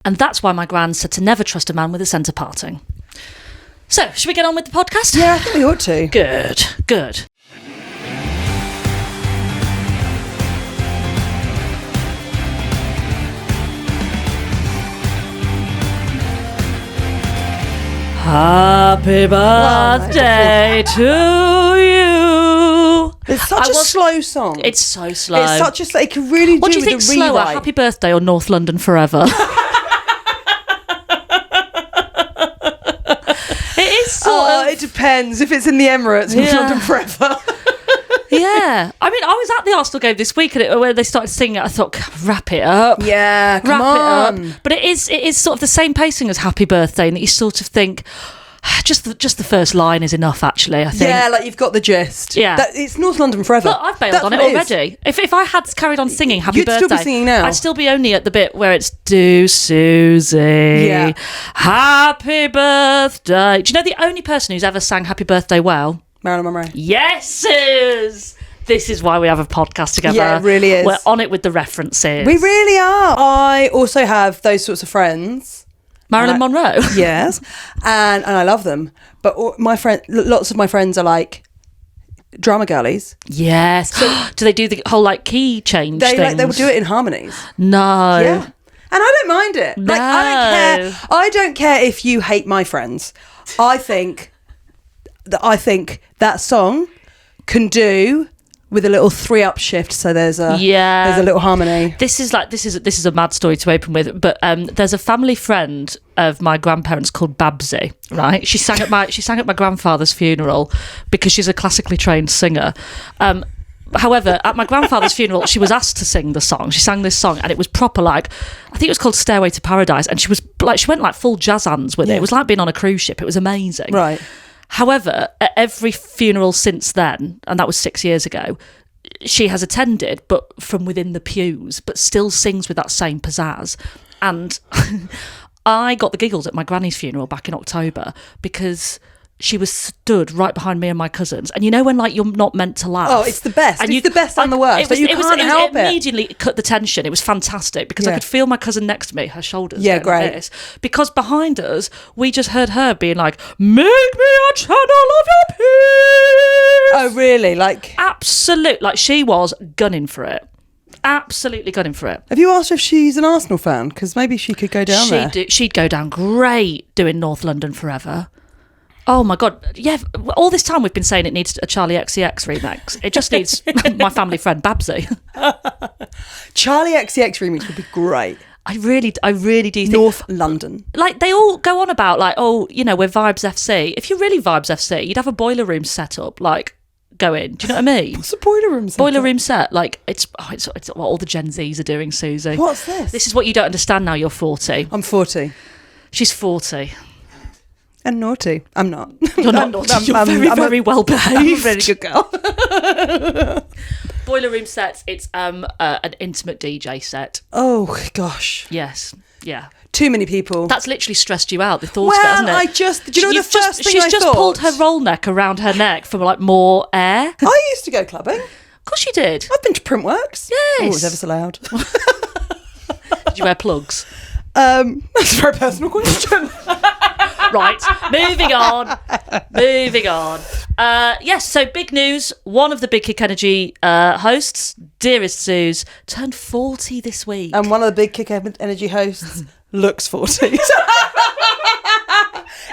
And that's why my gran said to never trust a man with a centre parting. So, should we get on with the podcast? Yeah, I think we ought to. Good. Happy birthday to you. It's such a slow song. It's so slow. It's such a it can really do what do you with think a slower, rewrite. Happy Birthday or North London Forever? It is sort of... It depends. If it's in the Emirates, North London Forever. Yeah. I mean, I was at the Arsenal game this week where they started singing it. I thought, wrap it up. Yeah, come wrap on. it up. But it is sort of the same pacing as Happy Birthday, and that you sort of think... Just the first line is enough, actually, I think. Yeah, like you've got the gist. Yeah. It's North London Forever. Look, I've bailed on it already. If I had carried on singing Happy Birthday... You'd still be singing now. I'd still be only at the bit where it's Do Suzi. Yeah. Happy Birthday. Do you know the only person who's ever sang Happy Birthday well? Marilyn Monroe. Yes, is. This is why we have a podcast together. Yeah, it really is. We're on it with the references. We really are. I also have those sorts of friends. Marilyn Monroe. Yes, and I love them. But lots of my friends are like drama girlies. Yes. So, do they do the whole like key change things? They will do it in harmonies. No. Yeah. And I don't mind it. No. Like I don't care. I don't care if you hate my friends. I think that song can do with a little 3-up shift, so there's a little harmony. This is a mad story to open with, but there's a family friend of my grandparents called Babsy, right? She sang at my grandfather's funeral because she's a classically trained singer. However, at my grandfather's funeral, she was asked to sing the song. She sang this song, and it was proper, like, I think it was called Stairway to Paradise, and she went like full jazz hands with it. It was like being on a cruise ship. It was amazing. Right. However, at every funeral since then, and that was 6 years ago, she has attended, but from within the pews, but still sings with that same pizzazz. And I got the giggles at my granny's funeral back in October because she was stood right behind me and my cousins. And you know when like you're not meant to laugh? Oh, it's the best. It's the best and the worst. You can't help it. It immediately cut the tension. It was fantastic because I could feel my cousin next to me, her shoulders. Yeah, great. Like this, because behind us, we just heard her being like, "Make me a channel of your peace." Oh, really? Like absolute. Like she was gunning for it. Absolutely gunning for it. Have you asked her if she's an Arsenal fan? Because maybe she could go down there. She'd go down great doing North London Forever. Oh my God, yeah, all this time we've been saying it needs a Charlie XCX remix. It just needs my family friend Babsy. Charlie XCX remix would be great. I really do think... North London. Like, they all go on about, like, oh, you know, we're Vibes FC. If you're really Vibes FC, you'd have a boiler room set up, like, going. Do you know what I mean? What's a boiler room set? Boiler room set. Like, it's what all the Gen Zs are doing, Suzi. What's this? This is what you don't understand now you're 40. I'm 40. She's 40. And naughty. I'm not. You're not naughty. You're very well behaved. I'm a very good girl. Boiler room sets. It's an intimate DJ set. Oh gosh. Yes. Yeah. Too many people. That's literally stressed you out. The thought of it, hasn't it? Do you know the first thing I thought? She's just pulled her roll neck around her neck for like more air. I used to go clubbing. Of course you did. I've been to Printworks. Yes. Oh, it was ever so loud. Did you wear plugs? That's a very personal question. Right, moving on. Yes, so big news. One of the Big Kick Energy hosts, Dearest Suze, turned 40 this week. And one of the Big Kick Energy hosts looks 40.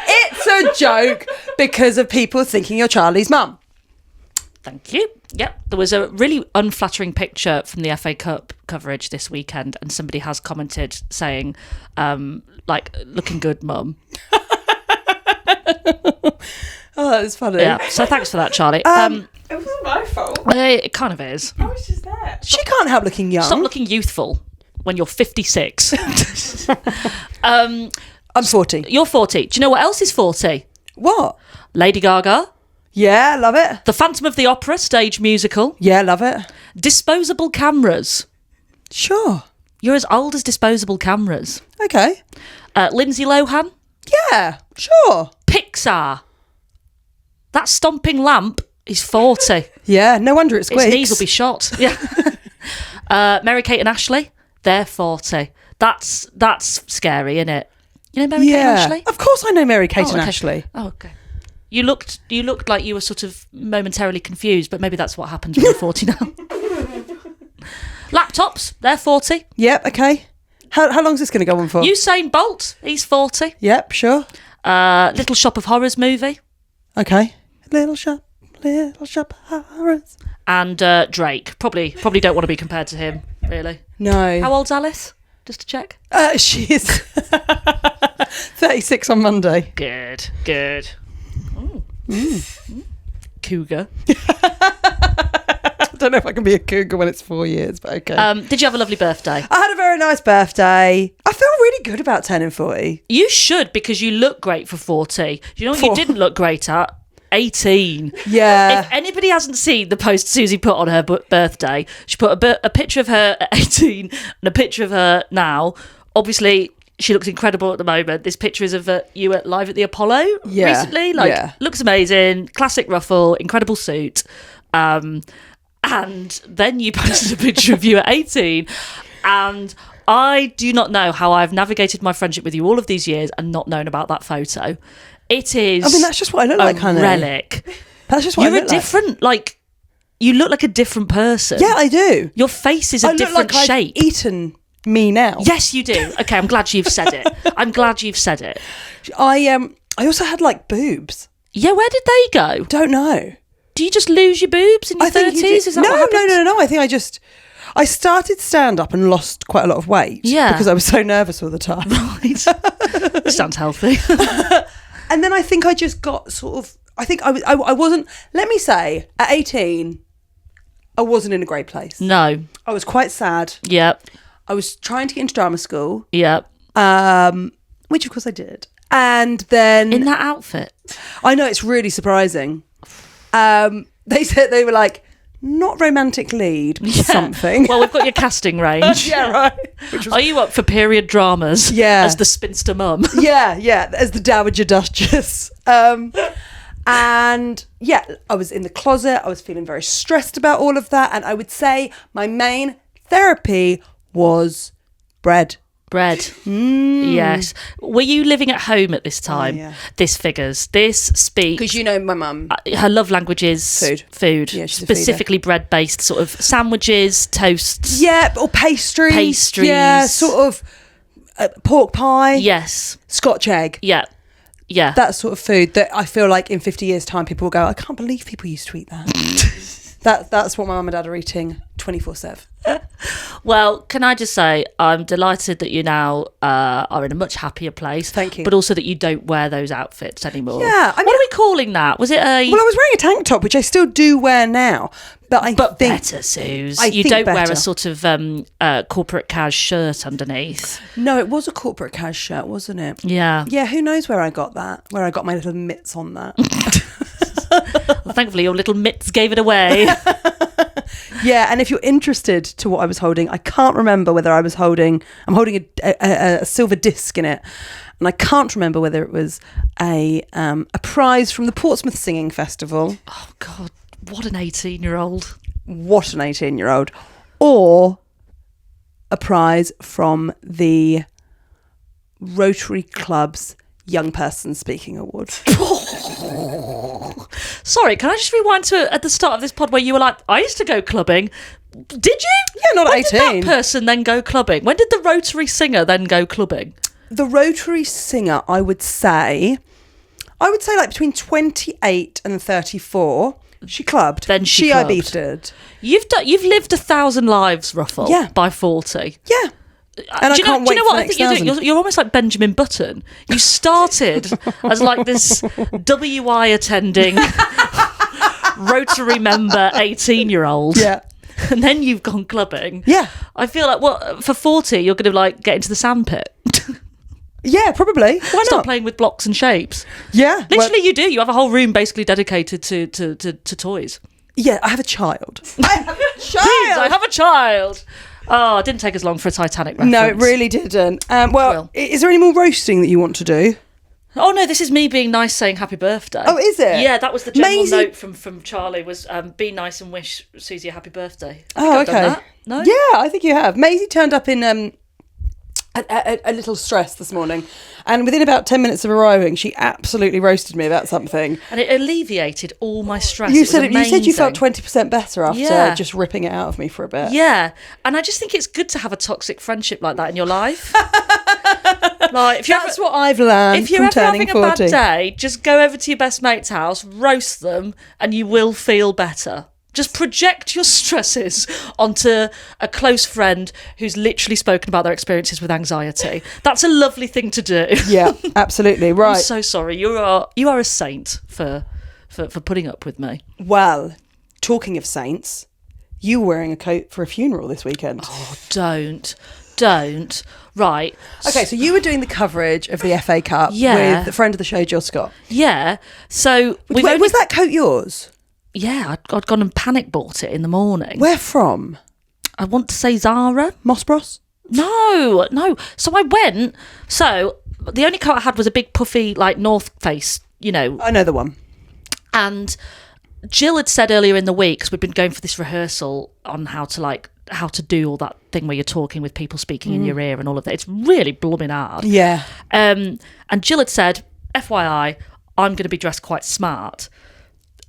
It's a joke because of people thinking you're Charlie's mum. Thank you. Yep. There was a really unflattering picture from the FA Cup coverage this weekend, and somebody has commented saying, like, looking good, mum. Oh, that was funny. Yeah, so thanks for that, Charlie. It wasn't my fault. It kind of is. I was just there. She can't help looking young. Stop looking youthful when you're 56. I'm 40. You're 40. Do you know what else is 40? What? Lady Gaga. Yeah, love it. The Phantom of the Opera stage musical. Yeah, love it. Disposable cameras. Sure. You're as old as disposable cameras. Okay. Lindsay Lohan. Yeah, sure. Pixar. That stomping lamp is 40. Yeah, no wonder it squeaks. Its knees will be shot. Yeah. Mary-Kate and Ashley, they're 40. That's scary, isn't it? You know Mary Kate and Ashley? Of course I know Mary Kate and okay. Ashley. Oh, okay. You looked like you were sort of momentarily confused, but maybe that's what happens when you're 40 now. Laptops, they're 40. Yep, okay. How long is this going to go on for? Usain Bolt, he's 40. Yep, sure. Little Shop of Horrors movie. Okay. Little shop of horrors. And Drake. Probably don't want to be compared to him, really. No. How old's Alice? Just to check. She is 36 on Monday. Good. Cougar. I don't know if I can be a cougar when it's 4 years, but okay. Did you have a lovely birthday? I had a very nice birthday. I feel really good about turning 40. You should, because you look great for 40. You know what you didn't look great at? 18. Yeah. If anybody hasn't seen the post Suzi put on her birthday, she put a picture of her at 18 and a picture of her now. Obviously, she looks incredible at the moment. This picture is of you at live at the Apollo recently. Looks amazing. Classic ruffle, incredible suit. And then you posted a picture of you at 18. And I do not know how I've navigated my friendship with you all of these years and not known about that photo. It is. I mean, that's just what I look like, honey. Relic. That's just what You're I look a different, like, you look like a different person. Yeah, I do. Your face is a different look like shape. I've eaten me now. Yes, you do. Okay, I'm glad you've said it. I also had like boobs. Yeah, where did they go? Don't know. Do you just lose your boobs in your 30s? Is that what happens? No. I think I started stand up and lost quite a lot of weight. Yeah. Because I was so nervous all the time. Right. Sounds healthy. And then I think I just got sort of, I think I wasn't, let me say, at 18, I wasn't in a great place. No. I was quite sad. Yep. I was trying to get into drama school. Yep. Which of course I did. And then... In that outfit? I know, it's really surprising. They said, they were like, not romantic lead, something. Well, we've got your casting range. Yeah, right. Are you up for period dramas? Yeah. As the spinster mum? Yeah, as the Dowager Duchess. And yeah, I was in the closet. I was feeling very stressed about all of that. And I would say my main therapy was bread. Yes. Were you living at home at this time? Yeah. This figures. This speaks. Because you know my mum. Her love language is food. Yeah, she's specifically bread-based sort of sandwiches, toasts. Yeah, or pastries. Yeah, sort of pork pie. Yes. Scotch egg. Yeah. That sort of food that I feel like in 50 years' time people will go, I can't believe people used to eat that. That's what my mum and dad are eating 24/7. Well, can I just say, I'm delighted that you now are in a much happier place. Thank you. But also that you don't wear those outfits anymore. Yeah. What are we calling that? Was it a... Well, I was wearing a tank top, which I still do wear now. But I think... better, Suze. You don't wear a sort of corporate cash shirt underneath. No, it was a corporate cash shirt, wasn't it? Yeah. Yeah, who knows where I got that? Where I got my little mitts on that. Well, thankfully, your little mitts gave it away. Yeah, and if you're interested to what I was holding, I can't remember whether I'm holding a silver disc in it, and I can't remember whether it was a prize from the Portsmouth Singing Festival. Oh God, what an 18-year-old! What an 18-year-old, or a prize from the Rotary Club's Young Person Speaking Award. Sorry, can I just rewind to at the start of this pod where you were like, I used to go clubbing. Did you? Yeah, not at 18. When did that person then go clubbing? When did the Rotary singer then go clubbing? The Rotary singer, I would say like between 28 and 34. She clubbed. Then she clubbed. IB'd. You've lived 1,000 lives, Ruffell. Yeah. By 40. Yeah. And I can't wait. Do you know what I think you're doing? You're almost like Benjamin Button. You started as like this WI attending Rotary member 18-year-old. Yeah. And then you've gone clubbing. Yeah. I feel like for 40 you're going to like get into the sandpit. Yeah, probably. Why Stop not? playing with blocks and shapes. Yeah. Literally you do. You have a whole room basically dedicated to toys. Yeah, I have a child. Please, I have a child. Oh, it didn't take as long for a Titanic reference. No, it really didn't. Is there any more roasting that you want to do? Oh no, this is me being nice saying happy birthday. Oh, is it? Yeah, that was the general Maisie... note from Charlie was be nice and wish Suzi a happy birthday. Oh, I've done okay. that. No? Yeah, I think you have. Maisie turned up in a little stressed this morning. And within about 10 minutes of arriving, she absolutely roasted me about something. And it alleviated all my stress. You said you felt 20% better after just ripping it out of me for a bit. Yeah. And I just think it's good to have a toxic friendship like that in your life. Like, That's what I've learned if you're from ever turning having 40. a bad day, just go over to your best mate's house, roast them, and you will feel better. Just project your stresses onto a close friend who's literally spoken about their experiences with anxiety. That's a lovely thing to do. Yeah, absolutely. Right. I'm so sorry. You are a saint for putting up with me. Well, talking of saints, you were wearing a coat for a funeral this weekend. Oh, don't. Right. Okay, so you were doing the coverage of the FA Cup with a friend of the show, Jill Scott. Yeah. So was that coat yours? Yeah, I'd gone and panic bought it in the morning. Where from? I want to say Zara. Moss Bros? No. So I went. So the only coat I had was a big puffy, like, North Face, you know. I know the one. And Jill had said earlier in the week, because we've been going for this rehearsal on how to do all that thing where you're talking with people speaking in your ear and all of that. It's really blooming hard. Yeah. And Jill had said, FYI, I'm going to be dressed quite smart.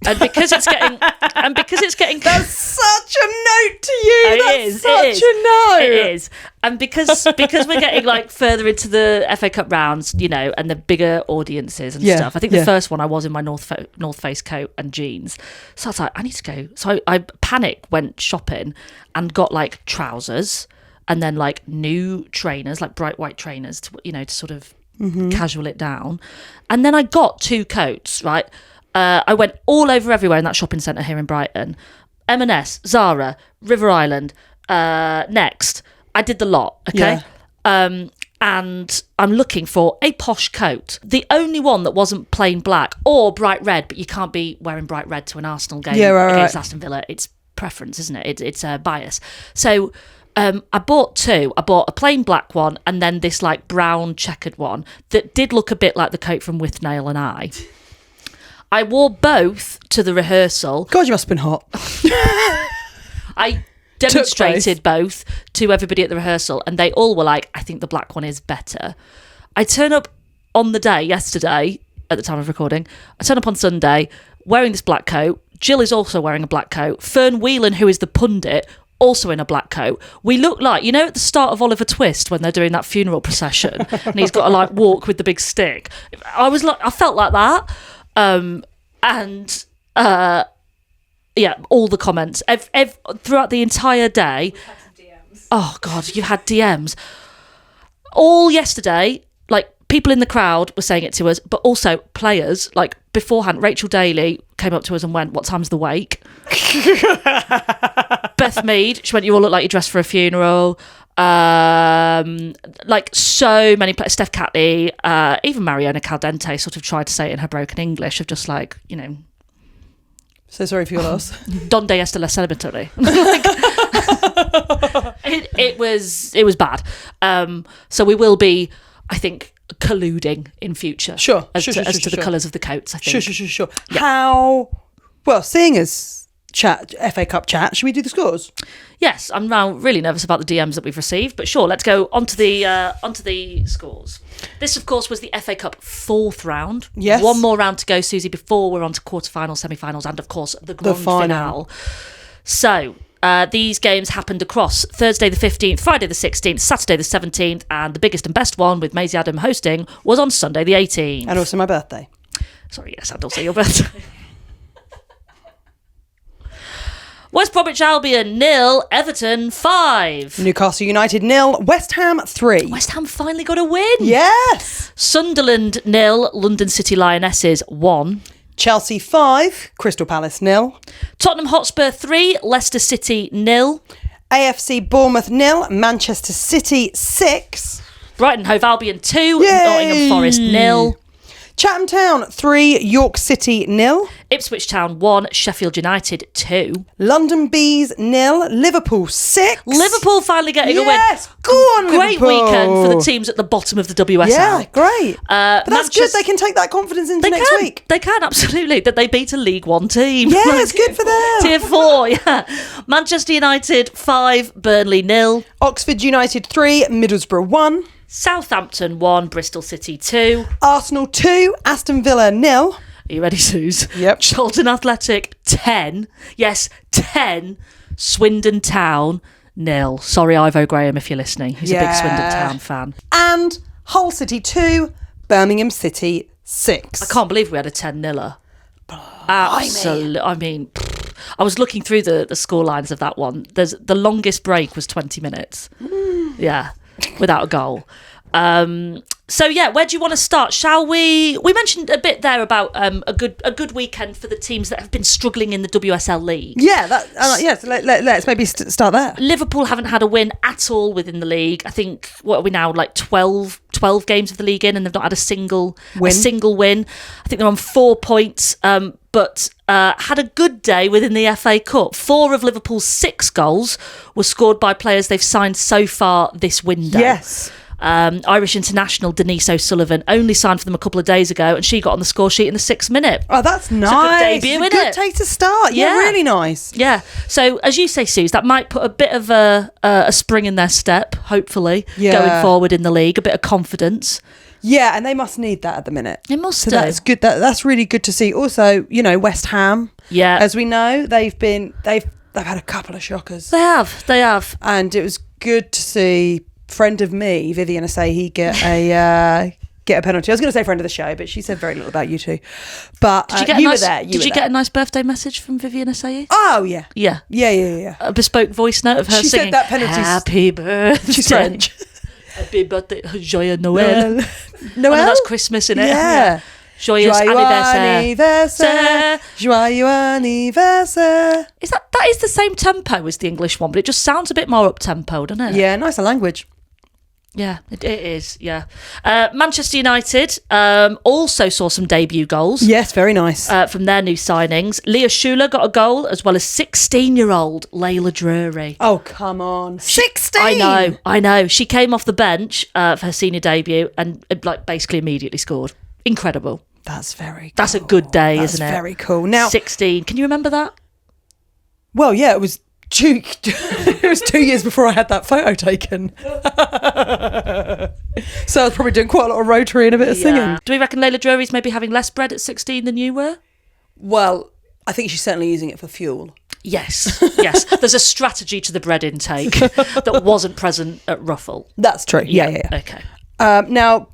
And because it's getting That's such a note to you. That's such a note. It is. And because we're getting like further into the FA Cup rounds, you know, and the bigger audiences and stuff. I think the first one I was in my North Face coat and jeans. So I was like, I need to go. So I went shopping and got like trousers and then like new trainers, like bright white trainers to sort of casual it down. And then I got 2 coats, right? I went all over everywhere in that shopping centre here in Brighton. M&S, Zara, River Island, Next. I did the lot, okay? Yeah. And I'm looking for a posh coat. The only one that wasn't plain black or bright red, but you can't be wearing bright red to an Arsenal game against Aston Villa. It's preference, isn't it? It's a bias. So I bought 2. I bought a plain black one and then this like brown checkered one that did look a bit like the coat from Withnail and I wore both to the rehearsal. God, you must have been hot. I demonstrated both to everybody at the rehearsal and they all were like, I think the black one is better. I turn up on the day yesterday, at the time of recording, I turn up on Sunday wearing this black coat. Jill is also wearing a black coat. Fern Whelan, who is the pundit, also in a black coat. We look like, you know, at the start of Oliver Twist when they're doing that funeral procession and he's got to like walk with the big stick. I felt like that. All the comments throughout the entire day. Oh God, you had DMs all yesterday. Like people in the crowd were saying it to us, but also players. Like beforehand, Rachel Daly came up to us and went, "What time's the wake?" Beth Mead, she went, "You all look like you're dressed for a funeral." Like so many players, Steph Catley, even Mariona Caldente sort of tried to say it in her broken English of just like, you know, so sorry for your loss. Donde está la celebratory? It was bad. So we will be, I think, colluding in future. Sure. As to the colours of the coats, I think. Sure. Yeah. Seeing as FA Cup chat, should we do the scores? Yes, I'm now really nervous about the DMs that we've received, but sure, let's go onto the scores. This, of course, was the FA Cup 4th round. Yes. One more round to go, Susie, before we're on to quarterfinals, semi-finals, and, of course, the grand finale. So, these games happened across Thursday the 15th, Friday the 16th, Saturday the 17th, and the biggest and best one, with Maisie Adam hosting, was on Sunday the 18th. And also my birthday. Sorry, yes, and also your birthday. West Bromwich Albion 0, Everton 5. Newcastle United 0, West Ham 3. West Ham finally got a win. Yes. Sunderland 0, London City Lionesses 1. Chelsea 5, Crystal Palace 0. Tottenham Hotspur 3, Leicester City 0. AFC Bournemouth 0, Manchester City 6. Brighton Hove Albion 2, Yay! Nottingham Forest 0. Chatham Town 3, York City 0. Ipswich Town 1, Sheffield United 2. London Bees 0, Liverpool 6. Liverpool finally getting a win. Yes, go on Great Liverpool. Weekend for the teams at the bottom of the WSL. Yeah, great. But that's good. They can take that confidence into next week. They can, absolutely. That they beat a League One team. Yeah, it's good for them. Tier 4, yeah. Manchester United 5, Burnley 0. Oxford United 3, Middlesbrough 1. Southampton 1, Bristol City 2. Arsenal 2, Aston Villa 0. Are you ready, Suze? Yep. Charlton Athletic 10. Yes, 10. Swindon Town 0. Sorry, Ivo Graham, if you're listening. He's a big Swindon Town fan. And Hull City 2, Birmingham City 6. I can't believe we had a 10-0. Absolutely. I mean, I was looking through the score lines of that one. The longest break was 20 minutes. Yeah, without a goal. So yeah, where do you want to start? Shall we? We mentioned a bit there about a good weekend for the teams that have been struggling in the WSL League. Yeah, yes. Let's maybe start there. Liverpool haven't had a win at all within the league. I think what are we now, like 12 games of the league in, and they've not had a single win. I think they're on 4 points. But had a good day within the FA Cup. 4 of Liverpool's 6 goals were scored by players they've signed so far this window. Yes. Irish international Denise O'Sullivan only signed for them a couple of days ago, and she got on the score sheet in the 6th minute. Oh, that's nice. It's a good debut, it's a good day to start. Yeah, really nice. Yeah. So, as you say, Suze, that might put a bit of a spring in their step, hopefully, going forward in the league, a bit of confidence. Yeah, and they must need that at the minute. It must do. That's good. That's really good to see. Also, West Ham. Yeah. As we know, they've had a couple of shockers. They have. And it was good to see friend of me, Vivian Asahi, get a penalty. I was going to say friend of the show, but she said very little about you two. But did you get a nice birthday message from Vivian Asahi? Oh yeah. Yeah. A bespoke voice note of her she singing. Said that penalty. Happy birthday. She's French. Happy birthday, joyeux Noël. Noël? That's Christmas, isn't it? Yeah. Joyeux anniversaire. Joyeux anniversaire. That is the same tempo as the English one, but it just sounds a bit more up tempo, doesn't it? Yeah, nicer language. Yeah, it is. Yeah. Manchester United also saw some debut goals. Yes, very nice. From their new signings. Leah Schuler got a goal, as well as 16-year-old Layla Drury. Oh, come on. 16! I know. She came off the bench for her senior debut and basically immediately scored. Incredible. That's very cool. That's a good day, isn't it? That's very cool. Now, 16. Can you remember that? Well, yeah, it was 2 years before I had that photo taken. So I was probably doing quite a lot of rotary and a bit of singing. Do we reckon Layla Drury's maybe having less bread at 16 than you were? Well, I think she's certainly using it for fuel. Yes. There's a strategy to the bread intake that wasn't present at Ruffell. That's true. Yeah. Okay. Now,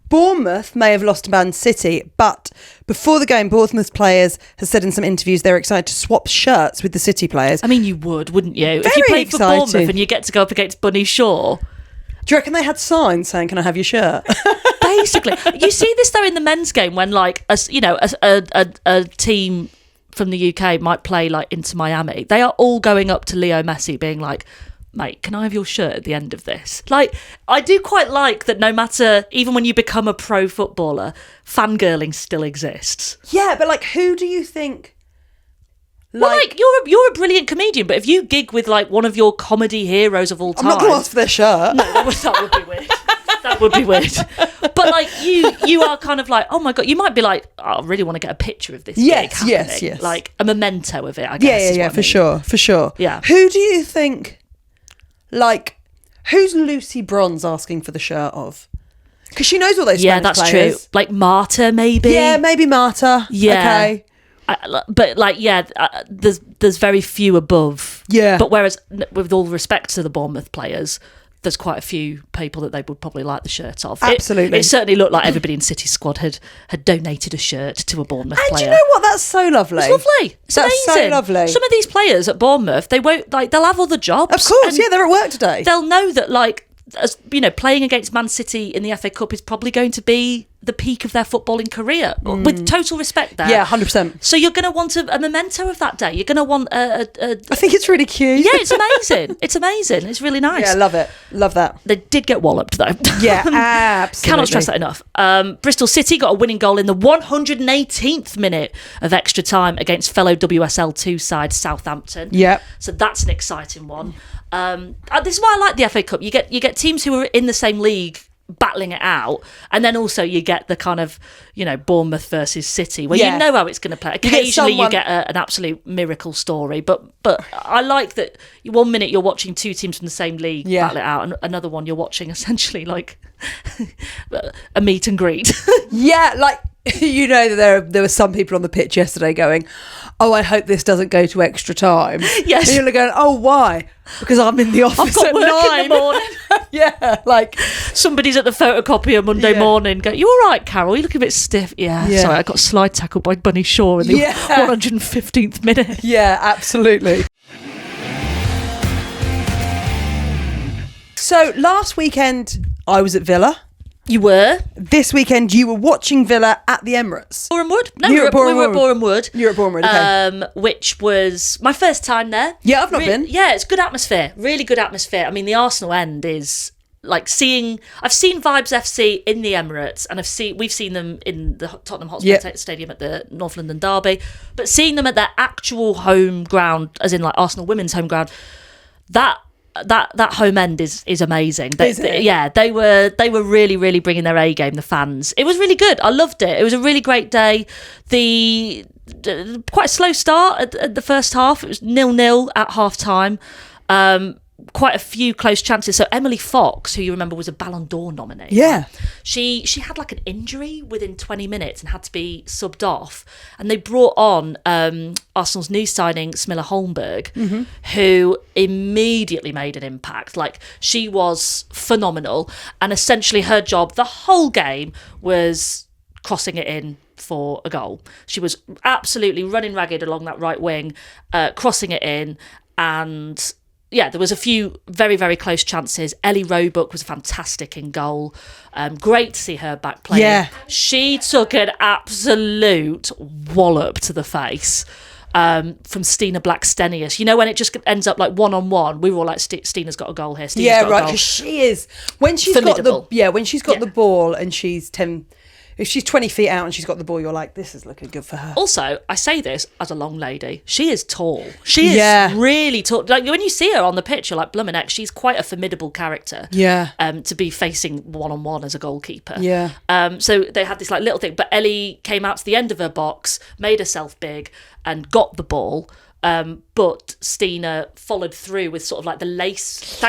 Bournemouth may have lost to Man City, but before the game, Bournemouth players have said in some interviews they're excited to swap shirts with the City players. I mean, you would, wouldn't you? Very if you played excited. for Bournemouth and you get to go up against Bunny Shaw. Do you reckon they had signs saying, "Can I have your shirt?" Basically, you see this though in the men's game when, like, a team from the UK might play like Inter Miami. They are all going up to Leo Messi, being like, "Mate, can I have your shirt at the end of this?" Like, I do quite like that. No matter, even when you become a pro footballer, fangirling still exists. Yeah, but like, who do you think? Like you're a brilliant comedian, but if you gig with like one of your comedy heroes of all time, I'm not going to ask for their shirt. No, that would be weird. That would be weird. But like you are kind of like, oh my god, you might be like, oh, I really want to get a picture of this gig happening. Yes. Like a memento of it, I guess. Yeah, for sure. Yeah. Who do you think? Like, who's Lucy Bronze asking for the shirt of? Because she knows all those Spanish players. Yeah, that's true. Like Marta, maybe. Yeah, maybe Marta. Yeah. Okay. But like, there's very few above. Yeah. But whereas, with all respect to the Bournemouth players, there's quite a few people that they would probably like the shirt of. Absolutely. It certainly looked like everybody in City Squad had donated a shirt to a Bournemouth player. And do you know what? That's so lovely. It's lovely. It's That's amazing. so lovely. Some of these players at Bournemouth, they'll have other jobs. Of course, yeah, they're at work today. They'll know that, like, as you know, playing against Man City in the FA Cup is probably going to be the peak of their footballing career. With total respect there. Yeah, 100%. So you're going to want a memento of that day. You're going to want a I think it's really cute. Yeah, it's amazing. It's amazing. It's really nice. Yeah, love it. Love that. They did get walloped though. Yeah, absolutely. Cannot stress that enough. Bristol City got a winning goal in the 118th minute of extra time against fellow WSL 2 side Southampton. Yeah. So that's an exciting one. This is why I like the FA Cup. You get teams who are in the same league battling it out, and then also you get the kind of, you know, Bournemouth versus City, where Yeah. you know how it's going to play. get Occasionally you someone- get an absolute miracle story, but I like that 1 minute you're watching two teams from the same league Yeah. battle it out, and another one you're watching essentially like a meet and greet. Yeah, like, you know, that there were some people on the pitch yesterday going, oh, I hope this doesn't go to extra time. Yes. And you're going, oh, why? Because I'm in the office I've got at work 9. in the morning. Yeah, like, Somebody's at the photocopier Monday Yeah. morning. Go, you all right, Carol? You look a bit stiff. Yeah, Yeah. sorry, I got slide tackled by Bunny Shaw in the Yeah. 115th minute. yeah, absolutely. So last weekend, I was at Villa. You were? This weekend, you were watching Villa at the Emirates. Boreham Wood? No, You we were at were Boreham at Wood. Boreham Wood. You're at Bournemouth, okay. Which was my first time there. Yeah, I've not been. Yeah, it's good atmosphere. Really good atmosphere. I mean, the Arsenal end is like I've seen Vibes FC in the Emirates, and we've seen them in the Tottenham Hotspur Stadium at the North London Derby, but seeing them at their actual home ground, as in like Arsenal women's home ground, that home end is amazing. Is it? Yeah, they were really, really bringing their A game, the fans. It was really good. I loved it. It was a really great day. Quite a slow start at the first half. It was 0-0 at half time. Quite a few close chances. So Emily Fox, who you remember was a Ballon d'Or nominee. Yeah. She had like an injury within 20 minutes and had to be subbed off. And they brought on Arsenal's new signing, Smilla Holmberg, who immediately made an impact. Like, she was phenomenal. And essentially her job the whole game was crossing it in for a goal. She was absolutely running ragged along that right wing, crossing it in, and yeah, there was a few very, very close chances. Ellie Roebuck was fantastic in goal. Great to see her back playing. Yeah. She took an absolute wallop to the face from Stina Blackstenius. You know, when it just ends up like 1-on-1, we were all like, Stina's got a goal here. Stina's Yeah, got a right, goal. because she is, when she's Formidable. got the ball and she's 10, if she's 20 feet out and she's got the ball, you're like, this is looking good for her. Also, I say this as a long lady. She is tall. She is Yeah. really tall. Like, when you see her on the pitch, you're like, blimmin' heck, she's quite a formidable character. Yeah. To be facing 1-on-1 as a goalkeeper. Yeah. So they had this like little thing, but Ellie came out to the end of her box, made herself big, and got the ball. But Stina followed through with sort of like the lace,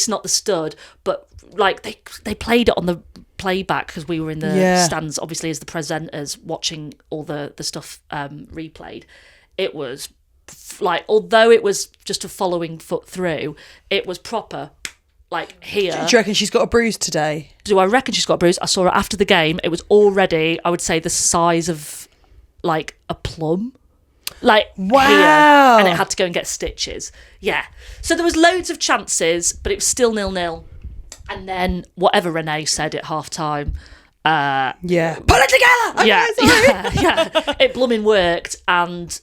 not the stud, but like they played it on the playback because we were in the stands, obviously, as the presenters watching all the stuff replayed. It was like, although it was just a following foot through, it was proper. Like here. Do you reckon she's got a bruise today? Do I reckon she's got a bruise? I saw her after the game. It was already, I would say, the size of like a plum. Like, wow. Here, and it had to go and get stitches. Yeah. So there was loads of chances, but it was still 0-0. And then whatever Renee said at half time. Yeah. Put it together! Okay, Yeah. It blooming worked. And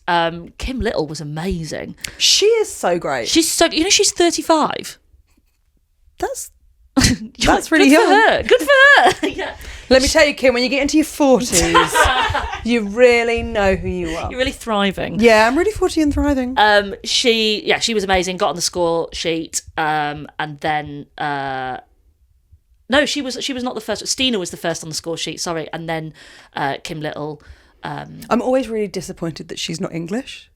Kim Little was amazing. She is so great. She's so, you know, she's 35. That's really Good young. for her. Good for her. Yeah. Let me tell you, Kim, when you get into your 40s, you really know who you are. You're really thriving. Yeah, I'm really 40 and thriving. She was amazing. Got on the score sheet, and then no, she was not the first. Stina was the first on the score sheet. Sorry, and then Kim Little. I'm always really disappointed that she's not English.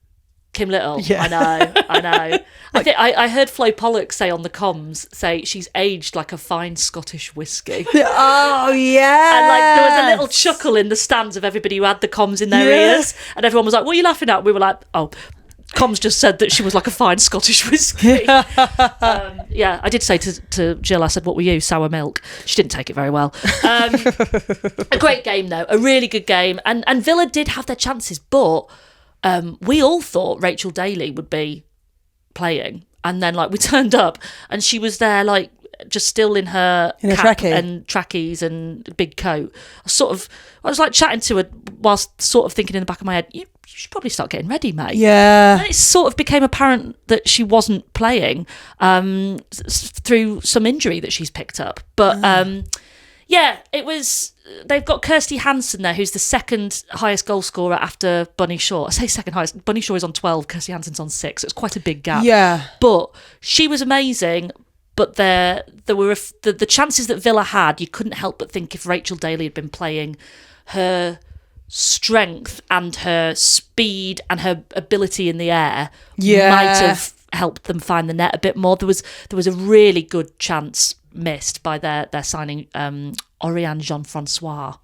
Kim Little. Yeah. I know. I heard Flo Pollock say on the comms, she's aged like a fine Scottish whiskey. Oh, yeah. And like there was a little chuckle in the stands of everybody who had the comms in their ears, and everyone was like, "What are you laughing at?" We were like, "Oh, comms just said that she was like a fine Scottish whiskey." Yeah, I did say to Jill, I said, "What were you? Sour milk?" She didn't take it very well. A great game though, a really good game, and Villa did have their chances, but we all thought Rachel Daly would be playing, and then like we turned up and she was there like just still in her cap trackie. and trackies and big coat. I was like chatting to her whilst sort of thinking in the back of my head, you should probably start getting ready, mate. Yeah. And it sort of became apparent that she wasn't playing through some injury that she's picked up, but yeah, it was. They've got Kirsty Hansen there, who's the second highest goal scorer after Bunny Shaw. I say second highest. Bunny Shaw is on 12, Kirsty Hansen's on 6. It's quite a big gap. Yeah. But she was amazing. but there were the chances that Villa had. You couldn't help but think if Rachel Daly had been playing, her strength and her speed and her ability in the air might have helped them find the net a bit more. There was a really good chance missed by their signing Oriane Jean-Francois.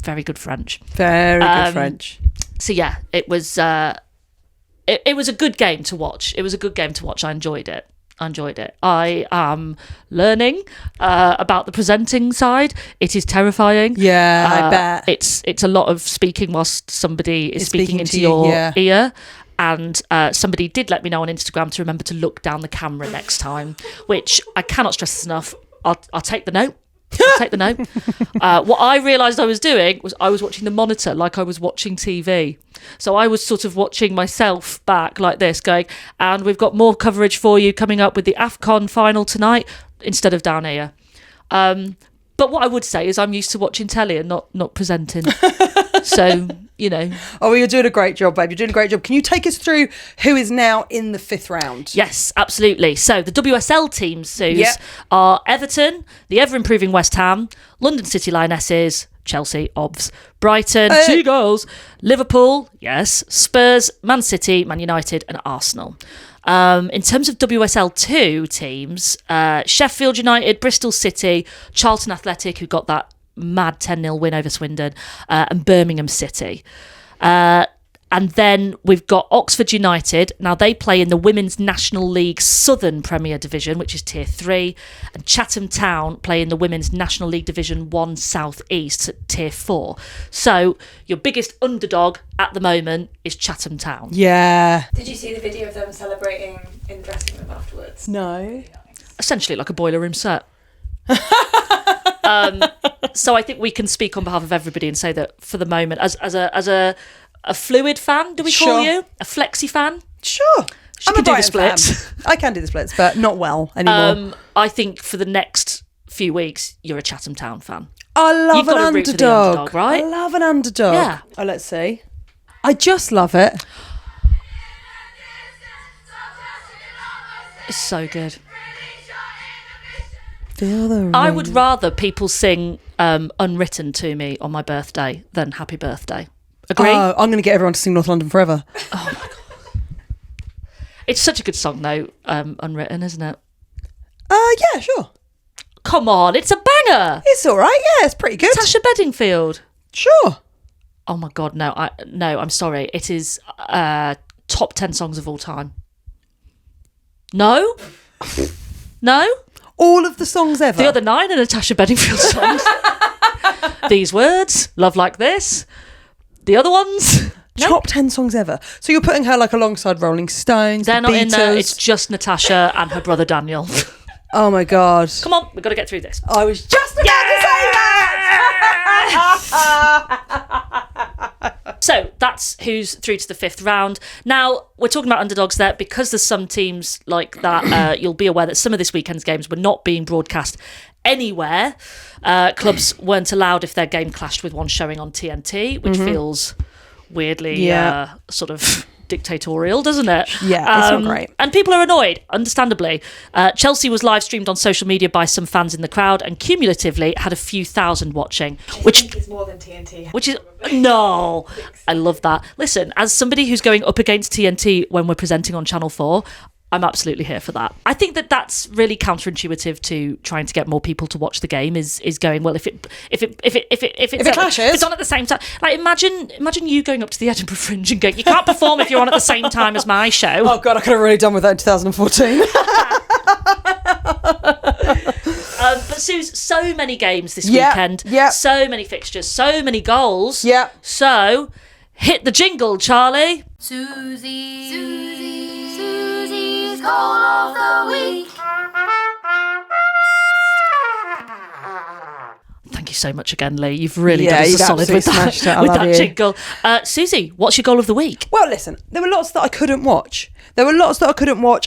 Very good French. Very good French. So yeah, it was it was a good game to watch. It was a good game to watch. I enjoyed it. I am learning about the presenting side. It is terrifying. Yeah, I bet. It's a lot of speaking whilst somebody is speaking into your ear. And somebody did let me know on Instagram to remember to look down the camera next time, which I cannot stress this enough. I'll take the note. What I realised I was doing was I was watching the monitor like I was watching TV. So I was sort of watching myself back like this, going, and we've got more coverage for you coming up with the AFCON final tonight, instead of down here. But what I would say is I'm used to watching telly and not presenting. So, you know. Oh, well, you're doing a great job, babe. You're doing a great job. Can you take us through who is now in the fifth round? Yes, absolutely. So the WSL teams, Suze, are Everton, the ever-improving West Ham, London City Lionesses, Chelsea, obvs, Brighton, two goals, Liverpool, yes, Spurs, Man City, Man United and Arsenal. In terms of WSL 2 teams, Sheffield United, Bristol City, Charlton Athletic, who got that mad 10-0 win over Swindon, and Birmingham City. And then we've got Oxford United. Now they play in the Women's National League Southern Premier Division, which is Tier 3, and Chatham Town play in the Women's National League Division 1 South East, Tier 4. So your biggest underdog at the moment is Chatham Town. Yeah. Did you see the video of them celebrating in the dressing room afterwards? No. Essentially like a boiler room set. So I think we can speak on behalf of everybody and say that for the moment, as a fluid fan, do we call you? A flexi fan? Sure. She can do the splits. I can do the splits, but not well anymore. I think for the next few weeks, you're a Chatham Town fan. I love You've an got to root for the underdog, right? I love an underdog. Yeah. Oh, let's see. I just love it. It's so good. Feel the rain. I would rather people sing Unwritten to me on my birthday than Happy Birthday. Agree? Oh, I'm going to get everyone to sing North London Forever. Oh my God. It's such a good song though, Unwritten, isn't it? Yeah, sure. Come on, it's a banger. It's all right. Yeah, it's pretty good. Tasha Bedingfield. Sure. Oh my God, no, I'm sorry. It is top 10 songs of all time. No? No? All of the songs ever. The other 9 are Natasha Bedingfield songs. These Words, Love Like This. The other ones? No. Top 10 songs ever. So you're putting her like alongside Rolling Stones, They're the not Beatles. in there. It's just Natasha and her brother Daniel. Oh my God. Come on, we've got to get through this. I was just about to say that. So that's who's through to the fifth round. Now, we're talking about underdogs there because there's some teams like that. You'll be aware that some of this weekend's games were not being broadcast anywhere. Clubs weren't allowed if their game clashed with one showing on TNT, which feels weirdly sort of dictatorial, doesn't it? Yeah, it's not great. And people are annoyed, understandably. Chelsea was live streamed on social media by some fans in the crowd and cumulatively had a few thousand watching, which I think is more than TNT. Which is no, I love that. Listen, as somebody who's going up against TNT when we're presenting on Channel 4, I'm absolutely here for that. I think that that's really counterintuitive to trying to get more people to watch the game. Is going, well, if it clashes, if it's on at the same time. Like imagine you going up to the Edinburgh Fringe and going, you can't perform if you're on at the same time as my show. Oh God, I could have really done with that in 2014. But Suze, so many games this weekend. Yeah. So many fixtures. So many goals. Yeah. So hit the jingle, Charlie. Suzi's goal of the week. Thank you so much again, Lee. You've really done us a you've solid with absolutely that, smashed it. I with love that you. jingle. Suzi, what's your goal of the week? Well, listen, there were lots that I couldn't watch.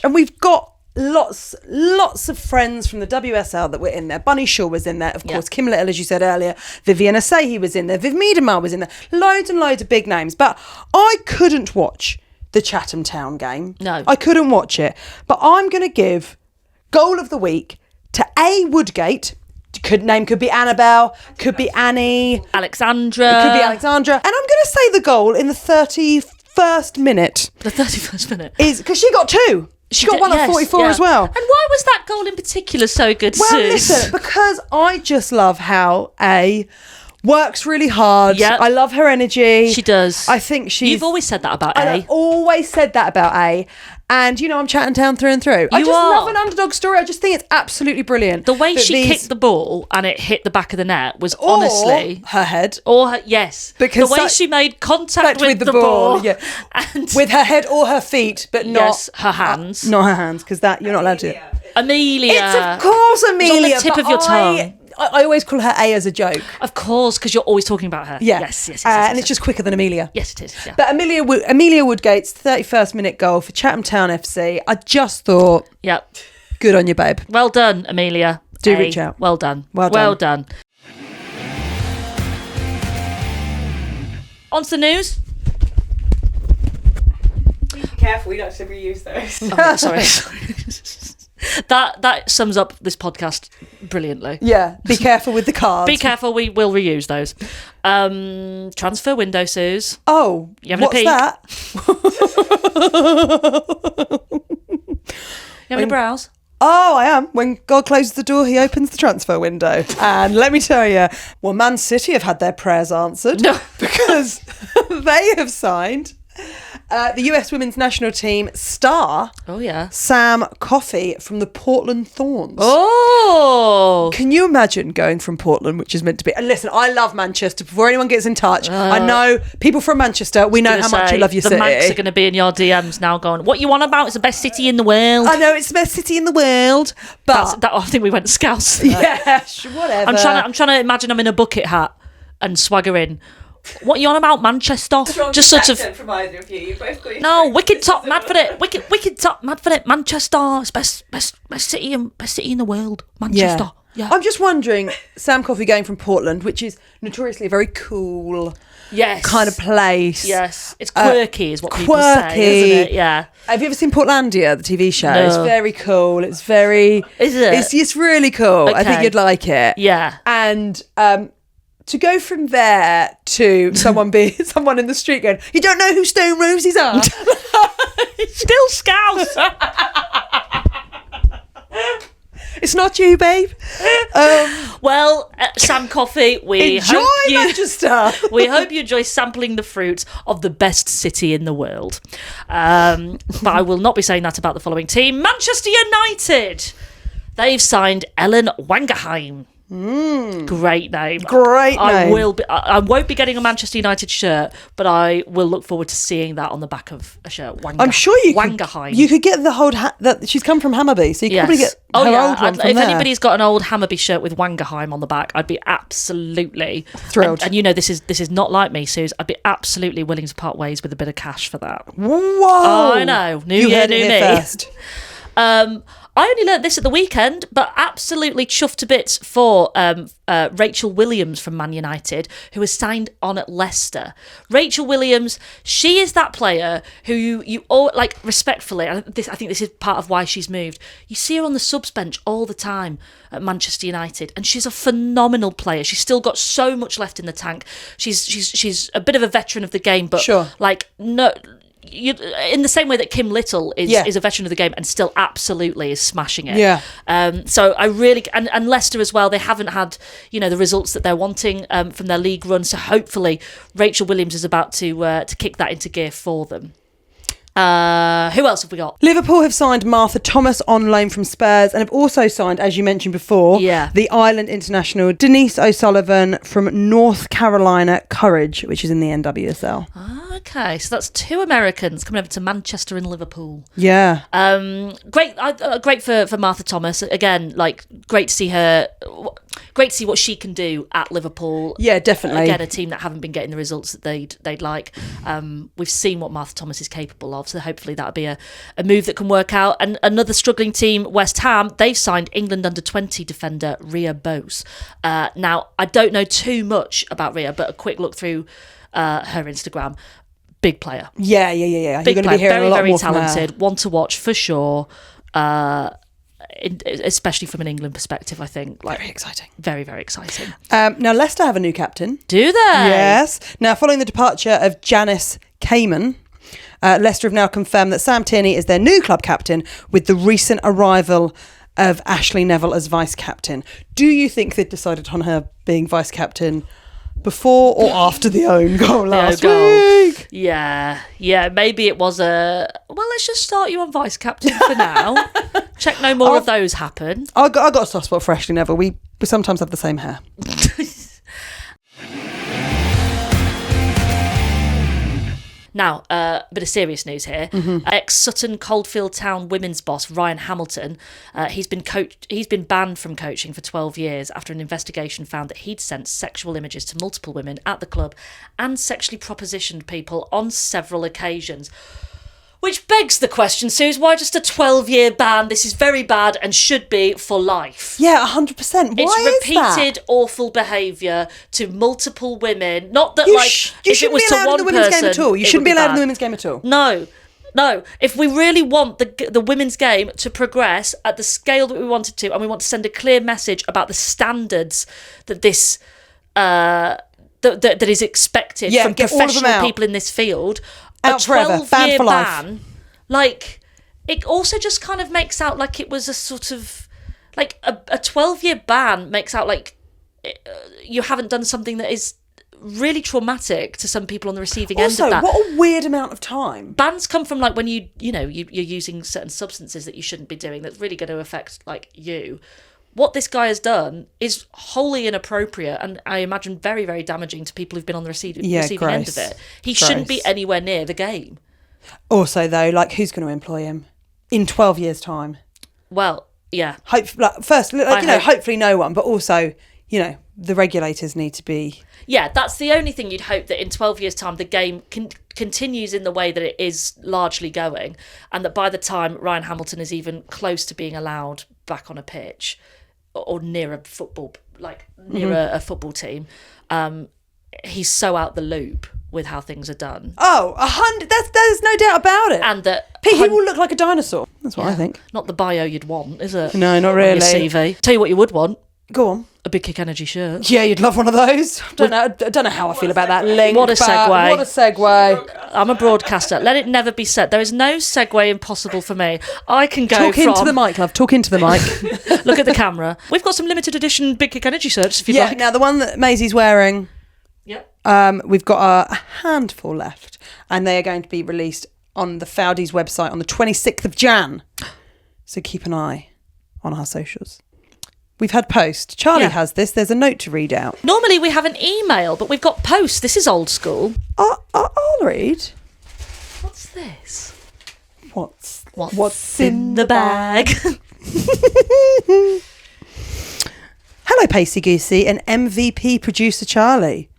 And we've got lots of friends from the WSL that were in there. Bunny Shaw was in there, of course. Kim Little, as you said earlier. Vivian Asahi was in there. Viv Miedemar was in there. Loads and loads of big names. But I couldn't watch the Chatham Town game. No. I couldn't watch it. But I'm going to give Goal of the week to A, Woodgate. Name could be Annabelle, could be Annie, Alexandra. it could be Alexandra. And I'm going to say the goal in the 31st minute. The 31st minute. Is because she got 2. She got one at 44 as well. And why was that goal in particular so good, Well, Suze? listen, because I just love how A works really hard. Yep. I love her energy. She does. I think she's... You've always said that about And A. I've always said that about A. And, I'm chatting town through and through. I just love an underdog story. I just think it's absolutely brilliant. The way she kicked the ball and it hit the back of the net was Or honestly... her head. Yes. Because the way she made contact with the ball. Yeah. And With her head or her feet, but not... yes, her hands. Not her hands, because that you're not allowed to... Amelia. It's of course Amelia. It's on the tip but of your tongue. I always call her A as a joke. Of course, because you're always talking about her. Yeah. Yes. And it's just quicker than Amelia. Yes, it is. Yeah. But Amelia Woodgate's 31st minute goal for Chatham Town FC, I just thought, Yep. good on you, babe. Well done, Amelia. Do A. reach out. Well done. Well done. On to the news. Be careful, we don't have to reuse those. Oh, sorry. That sums up this podcast brilliantly. Yeah, be careful with the cards. Be careful, we will reuse those. Transfer window, Suze. Oh, You having a what's peek? that? You having a browse? Oh, I am. When God closes the door, he opens the transfer window. And let me tell you, well, Man City have had their prayers answered. No. Because they have signed the US women's national team star, Oh, yeah. Sam Coffey from the Portland Thorns. Oh! Can you imagine going from Portland, which is meant to be... And listen, I love Manchester. Before anyone gets in touch, I know people from Manchester, we know how much you love your city. The Mancs are going to be in your DMs now going, what you on about? It's the best city in the world. I know, it's the best city in the world, but... I think we went Scouse. Yeah, whatever. I'm trying to imagine I'm in a bucket hat and swaggering. What are you on about, Manchester? Just sort of... from either of you. You both got your No, wicked top mad for it. Wicked top mad for it. Manchester, it's best city in the world. Manchester. Yeah. I'm just wondering, Sam Coffey going from Portland, which is notoriously a very cool Yes. kind of place. Yes. It's quirky, is what people quirky. say, isn't it? Yeah. Have you ever seen Portlandia, the TV show? No. It's very cool. It's very... Is it? It's really cool. I think Okay. you'd like it. Yeah. And to go from there to someone in the street going, you don't know who Stone Roses are? Still Scouse. It's not you, babe. Well, Sam Coffey, we Enjoy hope you... Manchester. We hope you enjoy sampling the fruits of the best city in the world. But I will not be saying that about the following team. Manchester United. They've signed Ellen Wangerheim. Great name. Great I name. I won't be getting a Manchester United shirt, but I will look forward to seeing that on the back of a shirt. I'm sure Wangerheim. you could get the whole that she's come from Hammarby, so you could probably get her old one from if there. anybody's got an old Hammarby shirt with Wangerheim on the back, I'd be absolutely Thrilled. And this is not like me, Suze. I'd be absolutely willing to part ways with a bit of cash for that. Whoa! I know. New you year, heard it new here me. first. I only learnt this at the weekend, but absolutely chuffed to bits for Rachel Williams from Man United, who has signed on at Leicester. Rachel Williams, she is that player who you all like respectfully. I think this is part of why she's moved. You see her on the subs bench all the time at Manchester United, and she's a phenomenal player. She's still got so much left in the tank. She's a bit of a veteran of the game, but Sure. like no. In the same way that Kim Little is a veteran of the game and still absolutely is smashing it. Yeah. So I really and Leicester as well. They haven't had the results that they're wanting from their league run. So hopefully Rachel Williams is about to kick that into gear for them. Who else have we got? Liverpool have signed Martha Thomas on loan from Spurs and have also signed, as you mentioned before, the Ireland international Denise O'Sullivan from North Carolina Courage, which is in the NWSL. Okay, so that's 2 Americans coming over to Manchester and Liverpool. Yeah. Great for Martha Thomas. Again, like great to see her. Great to see what she can do at Liverpool. Yeah, definitely. Again, a team that haven't been getting the results that they'd like. We've seen what Martha Thomas is capable of, so hopefully that'll be a move that can work out. And another struggling team, West Ham, they've signed England under-20 defender Rhea Bose. Now, I don't know too much about Rhea, but a quick look through her Instagram. Big player. Yeah. Big You're going to player, be hearing very, a lot very more from her. talented. One to watch for sure. especially from an England perspective, I think. Very exciting. Very, very exciting. Now, Leicester have a new captain. Do they? Yes. Now, following the departure of Janice Cayman, Leicester have now confirmed that Sam Tierney is their new club captain, with the recent arrival of Ashley Neville as vice captain. Do you think they'd decided on her being vice captain before or after the own goal last week? Yeah, maybe it was let's just start you on vice captain for now. Check no more of those happen. I got a soft spot for Ashley Neville. We sometimes have the same hair. Now, a bit of serious news here. Ex-Sutton Coldfield Town women's boss Ryan Hamilton, he's been banned from coaching for 12 years after an investigation found that he'd sent sexual images to multiple women at the club and sexually propositioned people on several occasions. Which begs the question, Suze, why just a 12-year ban? This is very bad and should be for life. Yeah, 100%. It's repeated awful behaviour to multiple women. Not that, you shouldn't be allowed in the women's game at all. You shouldn't be allowed in the women's game at all. No. If we really want the women's game to progress at the scale that we want it to, and we want to send a clear message about the standards that this that is expected from professional people in this field, out forever, banned for life. Ban, like, it also just kind of makes out like it was a sort of, like, a 12-year ban makes out like you haven't done something that is really traumatic to some people on the receiving end of that. Also, what a weird amount of time. Bans come from, like, when you're using certain substances that you shouldn't be doing that's really going to affect, like, you. What this guy has done is wholly inappropriate and I imagine very, very damaging to people who've been on the receiving end of it. He shouldn't be anywhere near the game. Also, though, like, who's going to employ him in 12 years' time? Well, yeah. Hopefully no one, but also, the regulators need to be... Yeah, that's the only thing you'd hope, that in 12 years' time the game continues in the way that it is largely going, and that by the time Ryan Hamilton is even close to being allowed back on a pitch or near a football, a football team, he's so out the loop with how things are done. Oh, 100! There's no doubt about it. And that he will look like a dinosaur. That's what I think. Not the bio you'd want, is it? No, not really. On your CV. Tell you what you would want. Go on. A Big Kick Energy shirt. Yeah, you'd love one of those. I don't know how I feel about that link. What a segue. I'm a broadcaster. Let it never be said. There is no segue impossible for me. I can go Talk into the mic, love. Talk into the mic. Look at the camera. We've got some limited edition Big Kick Energy shirts, if you'd like. Yeah, now the one that Maisie's wearing, we've got a handful left. And they are going to be released on the Foudies website on the 26th of Jan. So keep an eye on our socials. We've had post. Charlie has this. There's a note to read out. Normally we have an email, but we've got post. This is old school. I'll read. What's this? What's in the bag? Hello, Pacey Goosey and MVP producer Charlie.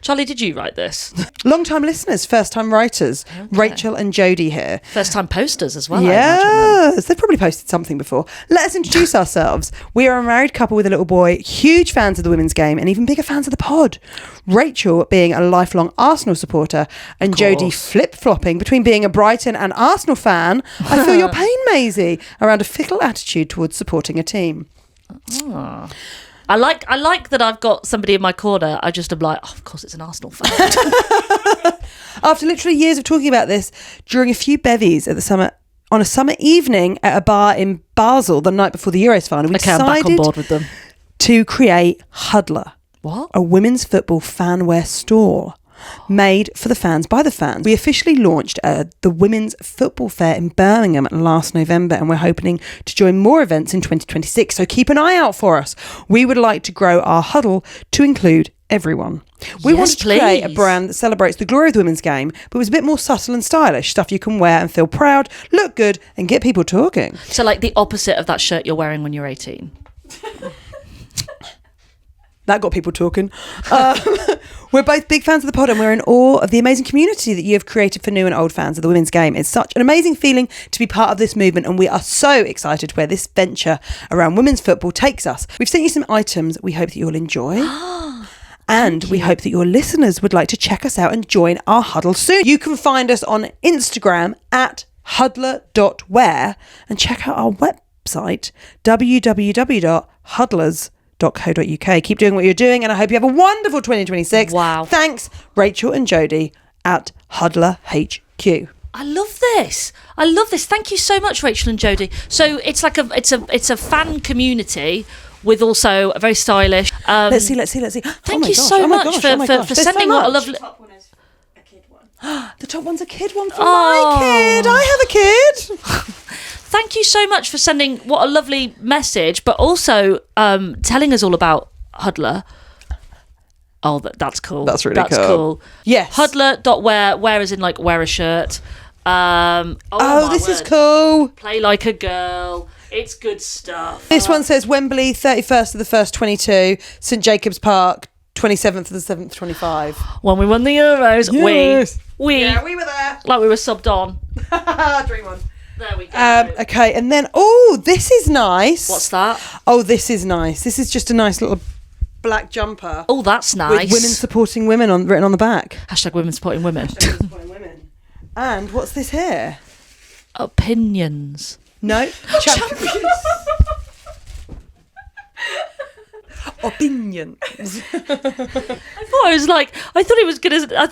Charlie, did you write this? Long-time listeners, first-time writers. Okay. Rachel and Jodie here. First-time posters as well, yes, they've probably posted something before. Let us introduce ourselves. We are a married couple with a little boy, huge fans of the women's game and even bigger fans of the pod. Rachel being a lifelong Arsenal supporter and Jodie flip-flopping between being a Brighton and Arsenal fan. I feel your pain, Maisie, around a fickle attitude towards supporting a team. Oh. I like that I've got somebody in my corner. I just am like, of course it's an Arsenal fan. After literally years of talking about this, during a few bevies on a summer evening at a bar in Basel the night before the Euros final, we decided I'm back on board with them. To create Huddler. What? A women's football fan wear store. Made for the fans by the fans. We officially launched the Women's Football Fair in Birmingham last November, and we're hoping to join more events in 2026, so keep an eye out for us. We would like to grow our huddle to include everyone. We wanted to create a brand that celebrates the glory of the women's game, but was a bit more subtle and stylish, stuff you can wear and feel proud, look good and get people talking. So like the opposite of that shirt you're wearing when you're 18. That got people talking. We're both big fans of the pod and we're in awe of the amazing community that you have created for new and old fans of the women's game. It's such an amazing feeling to be part of this movement and we are so excited where this venture around women's football takes us. We've sent you some items we hope that you'll enjoy. And we hope that your listeners would like to check us out and join our huddle soon. You can find us on Instagram at huddler.wear and check out our website, www.huddlers.co.uk. Keep doing what you're doing, and I hope you have a wonderful 2026. Wow. Thanks, Rachel and Jodie at Huddler HQ. I love this. Thank you so much, Rachel and Jodie. So it's like it's a fan community with also a very stylish. Let's see. Thank you so much for sending what a lovely. The top one is a kid one. The top one's a kid one for my kid. I have a kid. Thank you so much for sending what a lovely message, but also telling us all about Huddler. Oh, that's cool. That's really That's cool. Yes. Huddler.wear as in like wear a shirt. This is cool. Play like a girl. It's good stuff. This one says Wembley, 31st of the 1st, 22. St Jacob's Park, 27th of the 7th, 25. When we won the Euros, Yes. we we were there. like we were subbed on. Dream on. There we go. Okay, and then, this is nice. What's that? Oh, this is nice. This is just a nice little black jumper. Oh, that's nice. With women supporting women written on the back. Hashtag women supporting women. And what's this here? Opinions. No. Champions. Opinions. I thought it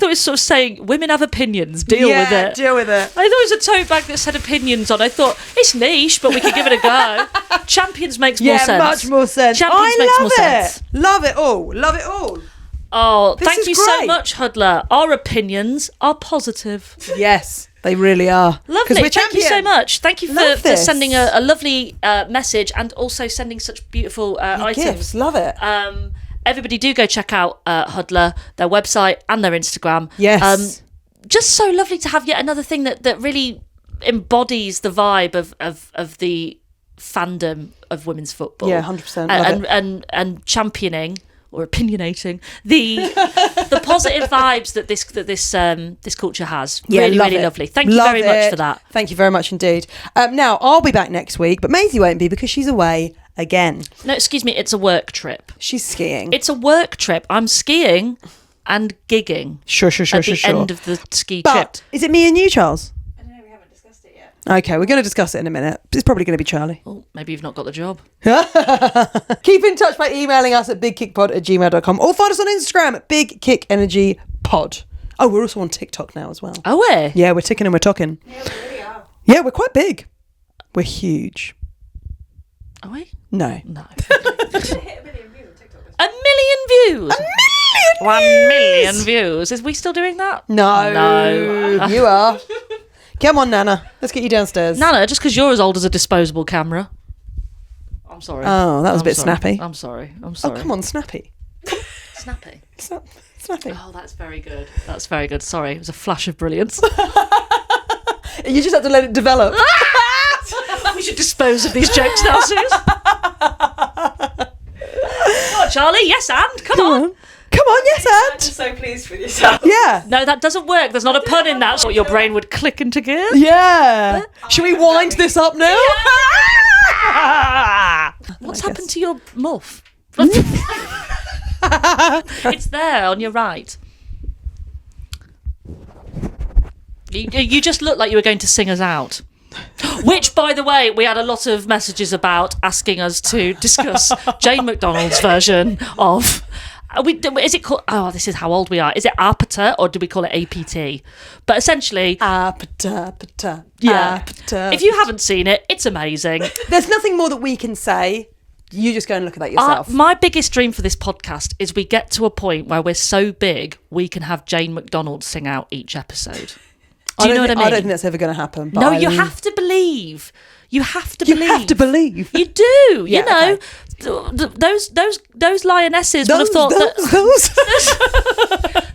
was sort of saying women have opinions, deal with it. Deal with it. I thought it was a tote bag that said opinions on. I thought it's niche, but we could give it a go. Champions makes more sense. Yeah, much more sense. Champions makes more sense. Love it all. Love it all. Oh, This thank is you so great. much, Huddler. Our opinions are positive. Yes, they really are. Lovely. We're Thank you so champions. much. Thank you Love for this. sending a lovely message and also sending such beautiful items. Gifts. Love it. Everybody do go check out Huddler, their website and their Instagram. Yes. Just so lovely to have yet another thing that really embodies the vibe of the fandom of women's football. Yeah, 100%. Love it. And championing or opinionating the positive vibes that this culture has. Yeah, really, love really it. lovely. Thank you Love very much it. for that. Thank you very much indeed. Now, I'll be back next week, but Maisie won't be because she's away again. No, excuse me, it's a work trip. She's skiing. It's a work trip. I'm skiing and gigging Sure. at the end of the ski But trip. is it me and you, Charles? I don't know, we haven't discussed it yet. Okay, we're going to discuss it in a minute. It's probably going to be Charlie. Oh, maybe you've not got the job. Keep in touch by emailing us at bigkickpod@gmail.com or find us on Instagram at bigkickenergypod. Oh, we're also on TikTok now as well. Oh, we? Yeah, we're ticking and we're talking. Yeah, we really are. Yeah, we're quite big. We're huge. Are we? No. No. We should hit 1 million views on TikTok. A million views. 1 million views. Is we still doing that? No. No. You are. Come on, Nana. Let's get you downstairs. Nana, just because you're as old as a disposable camera. I'm sorry. Oh, that was a I'm bit sorry. snappy. I'm sorry. Oh, come on, snappy. Snappy. Snappy. Oh, that's very good. That's very good. Sorry, it was a flash of brilliance. You just have to let it develop. We should dispose of these jokes now, Suze. Oh, Charlie, yes, and come on. Come on, yes, I'm and. just so pleased with yourself. Yeah. No, that doesn't work. There's not a pun in that. So your brain would click into gear. Yeah. Should we wind this up now? What's I happened guess. to your muff? It's there on your right. You just look like you were going to sing us out. Which, by the way, we had a lot of messages about asking us to discuss Jane McDonald's version of. Is it called? Oh, this is how old we are. Is it APTA or do we call it APT? But essentially, yeah. If you haven't seen it, it's amazing. There's nothing more that we can say. You just go and look at that yourself. My biggest dream for this podcast is we get to a point where we're so big we can have Jane McDonald sing out each episode. Do you know what I mean? I don't think that's ever going to happen. But No, you have to believe. You have to believe. You have to believe. You do. Yeah, you know, okay. those lionesses would have thought that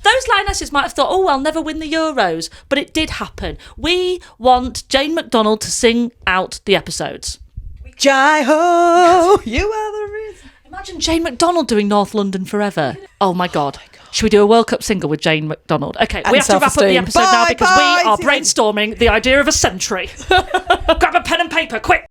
those lionesses might have thought, oh, I'll never win the Euros, but it did happen. We want Jane McDonald to sing out the episodes. Jai ho, you are the reason. Imagine Jane McDonald doing North London Forever. Oh my God. Should we do a World Cup single with Jane McDonald? Okay, And we have to wrap up the self-esteem. episode now Bye, because bye, we are see you later. brainstorming the idea of a century. Grab a pen and paper, quick.